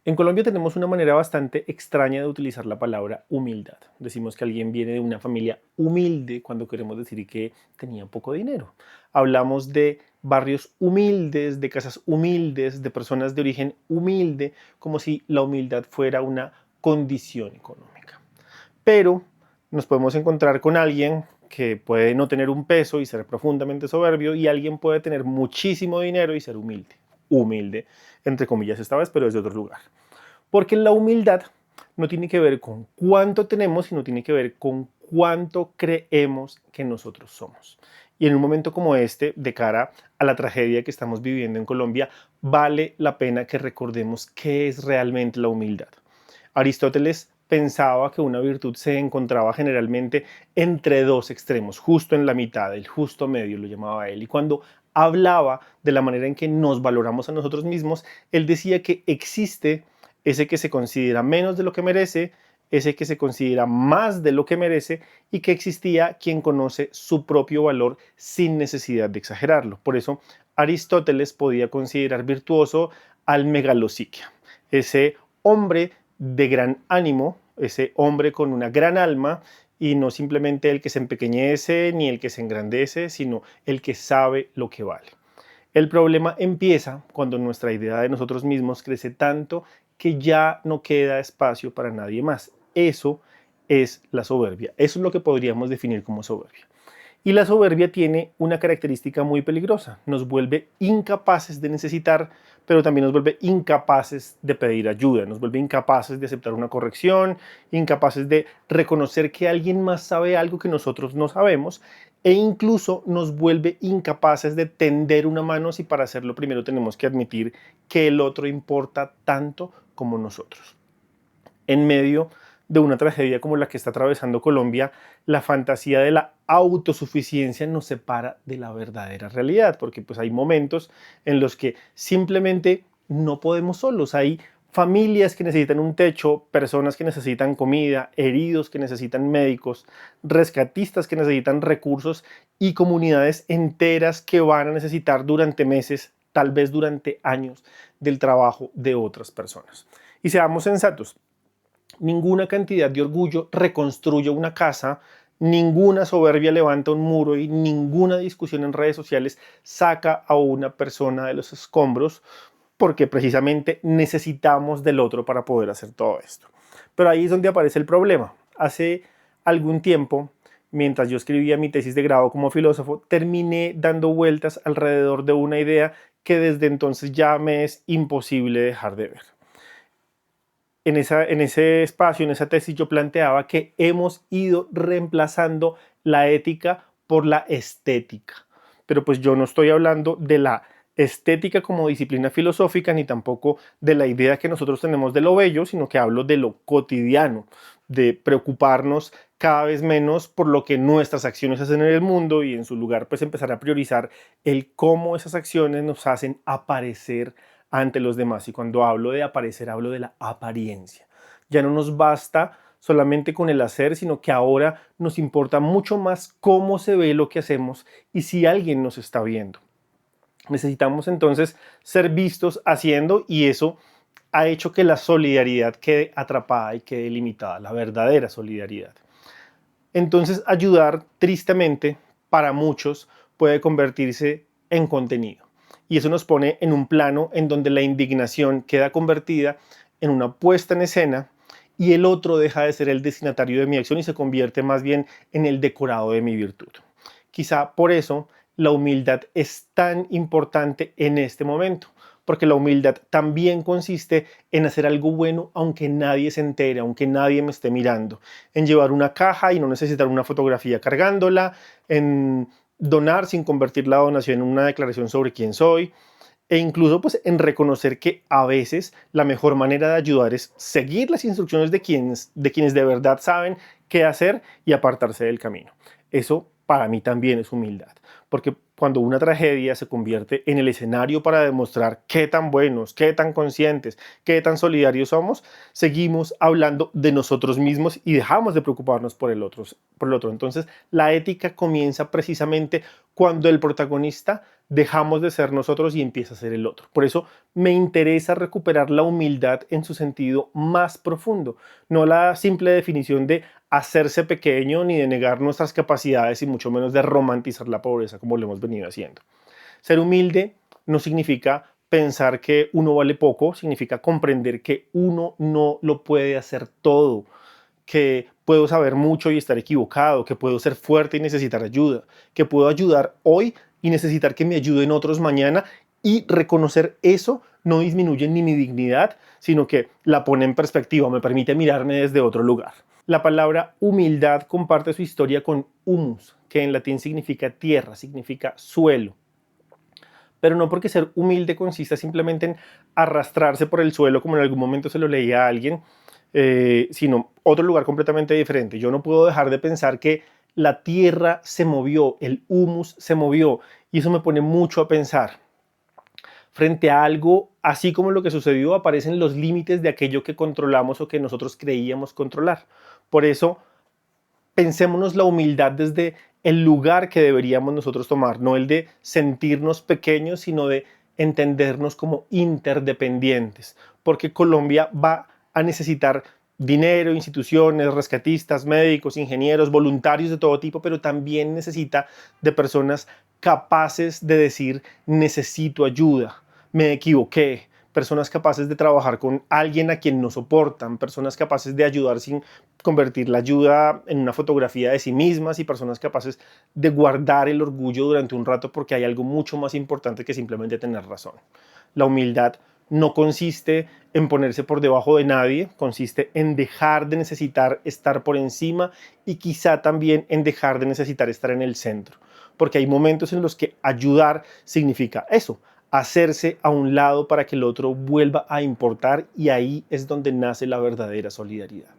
En Colombia tenemos una manera bastante extraña de utilizar la palabra humildad. Decimos que alguien viene de una familia humilde cuando queremos decir que tenía poco dinero. Hablamos de barrios humildes, de casas humildes, de personas de origen humilde, como si la humildad fuera una condición económica. Pero nos podemos encontrar con alguien que puede no tener un peso y ser profundamente soberbio, y alguien puede tener muchísimo dinero y ser humilde. Humilde, entre comillas esta vez, pero es de otro lugar. Porque la humildad no tiene que ver con cuánto tenemos, sino tiene que ver con cuánto creemos que nosotros somos. Y en un momento como este, de cara a la tragedia que estamos viviendo en Colombia, vale la pena que recordemos qué es realmente la humildad. Aristóteles pensaba que una virtud se encontraba generalmente entre dos extremos, justo en la mitad, el justo medio lo llamaba él. Y cuando hablaba de la manera en que nos valoramos a nosotros mismos, él decía que existe ese que se considera menos de lo que merece, ese que se considera más de lo que merece, y que existía quien conoce su propio valor sin necesidad de exagerarlo. Por eso Aristóteles podía considerar virtuoso al megalosiquia, ese hombre de gran ánimo, ese hombre con una gran alma, y no simplemente el que se empequeñece ni el que se engrandece, sino el que sabe lo que vale. El problema empieza cuando nuestra idea de nosotros mismos crece tanto que ya no queda espacio para nadie más. Eso es la soberbia. Eso es lo que podríamos definir como soberbia. Y la soberbia tiene una característica muy peligrosa. Nos vuelve incapaces de necesitar, pero también nos vuelve incapaces de pedir ayuda. Nos vuelve incapaces de aceptar una corrección, incapaces de reconocer que alguien más sabe algo que nosotros no sabemos, e incluso nos vuelve incapaces de tender una mano si para hacerlo primero tenemos que admitir que el otro importa tanto como nosotros. En medio de una tragedia como la que está atravesando Colombia, la fantasía de la autosuficiencia nos separa de la verdadera realidad, porque pues hay momentos en los que simplemente no podemos solos. Hay familias que necesitan un techo, personas que necesitan comida, heridos que necesitan médicos, rescatistas que necesitan recursos, y comunidades enteras que van a necesitar durante meses, tal vez durante años, del trabajo de otras personas. Y seamos sensatos, ninguna cantidad de orgullo reconstruye una casa, ninguna soberbia levanta un muro, y ninguna discusión en redes sociales saca a una persona de los escombros, porque precisamente necesitamos del otro para poder hacer todo esto. Pero ahí es donde aparece el problema. Hace algún tiempo, mientras yo escribía mi tesis de grado como filósofo, terminé dando vueltas alrededor de una idea que desde entonces ya me es imposible dejar de ver. En ese espacio, en esa tesis, yo planteaba que hemos ido reemplazando la ética por la estética. Pero pues yo no estoy hablando de la estética como disciplina filosófica, ni tampoco de la idea que nosotros tenemos de lo bello, sino que hablo de lo cotidiano, de preocuparnos cada vez menos por lo que nuestras acciones hacen en el mundo, y en su lugar pues empezar a priorizar el cómo esas acciones nos hacen aparecer ante los demás. Y cuando hablo de aparecer, hablo de la apariencia. Ya no nos basta solamente con el hacer, sino que ahora nos importa mucho más cómo se ve lo que hacemos y si alguien nos está viendo. Necesitamos entonces ser vistos haciendo, y eso ha hecho que la solidaridad quede atrapada y quede limitada, la verdadera solidaridad. Entonces, ayudar, tristemente, para muchos puede convertirse en contenido. Y eso nos pone en un plano en donde la indignación queda convertida en una puesta en escena, y el otro deja de ser el destinatario de mi acción y se convierte más bien en el decorado de mi virtud. Quizá por eso la humildad es tan importante en este momento, porque la humildad también consiste en hacer algo bueno aunque nadie se entere, aunque nadie me esté mirando, en llevar una caja y no necesitar una fotografía cargándola, en donar sin convertir la donación en una declaración sobre quién soy, e incluso pues en reconocer que a veces la mejor manera de ayudar es seguir las instrucciones de quienes de verdad saben qué hacer y apartarse del camino. Eso para mí también es humildad, porque cuando una tragedia se convierte en el escenario para demostrar qué tan buenos, qué tan conscientes, qué tan solidarios somos, seguimos hablando de nosotros mismos y dejamos de preocuparnos por el otro. Entonces, la ética comienza precisamente cuando el protagonista dejamos de ser nosotros y empieza a ser el otro. Por eso me interesa recuperar la humildad en su sentido más profundo, no la simple definición de hacerse pequeño ni de negar nuestras capacidades y mucho menos de romantizar la pobreza como lo hemos venido haciendo. Ser humilde no significa pensar que uno vale poco, significa comprender que uno no lo puede hacer todo, que puedo saber mucho y estar equivocado, que puedo ser fuerte y necesitar ayuda, que puedo ayudar hoy y necesitar que me ayuden otros mañana, y reconocer eso no disminuye ni mi dignidad, sino que la pone en perspectiva, me permite mirarme desde otro lugar. La palabra humildad comparte su historia con humus, que en latín significa tierra, significa suelo. Pero no porque ser humilde consista simplemente en arrastrarse por el suelo, como en algún momento se lo leía a alguien, sino otro lugar completamente diferente. Yo no puedo dejar de pensar que la tierra se movió, el humus se movió, y eso me pone mucho a pensar. Frente a algo, así como lo que sucedió, aparecen los límites de aquello que controlamos o que nosotros creíamos controlar. Por eso, pensémonos la humildad desde el lugar que deberíamos nosotros tomar, no el de sentirnos pequeños, sino de entendernos como interdependientes, porque Colombia va a necesitar dinero, instituciones, rescatistas, médicos, ingenieros, voluntarios de todo tipo, pero también necesita de personas capaces de decir necesito ayuda, me equivoqué, personas capaces de trabajar con alguien a quien no soportan, personas capaces de ayudar sin convertir la ayuda en una fotografía de sí mismas, y personas capaces de guardar el orgullo durante un rato porque hay algo mucho más importante que simplemente tener razón. La humildad no consiste en ponerse por debajo de nadie, consiste en dejar de necesitar estar por encima y quizá también en dejar de necesitar estar en el centro, porque hay momentos en los que ayudar significa eso, hacerse a un lado para que el otro vuelva a importar, y ahí es donde nace la verdadera solidaridad.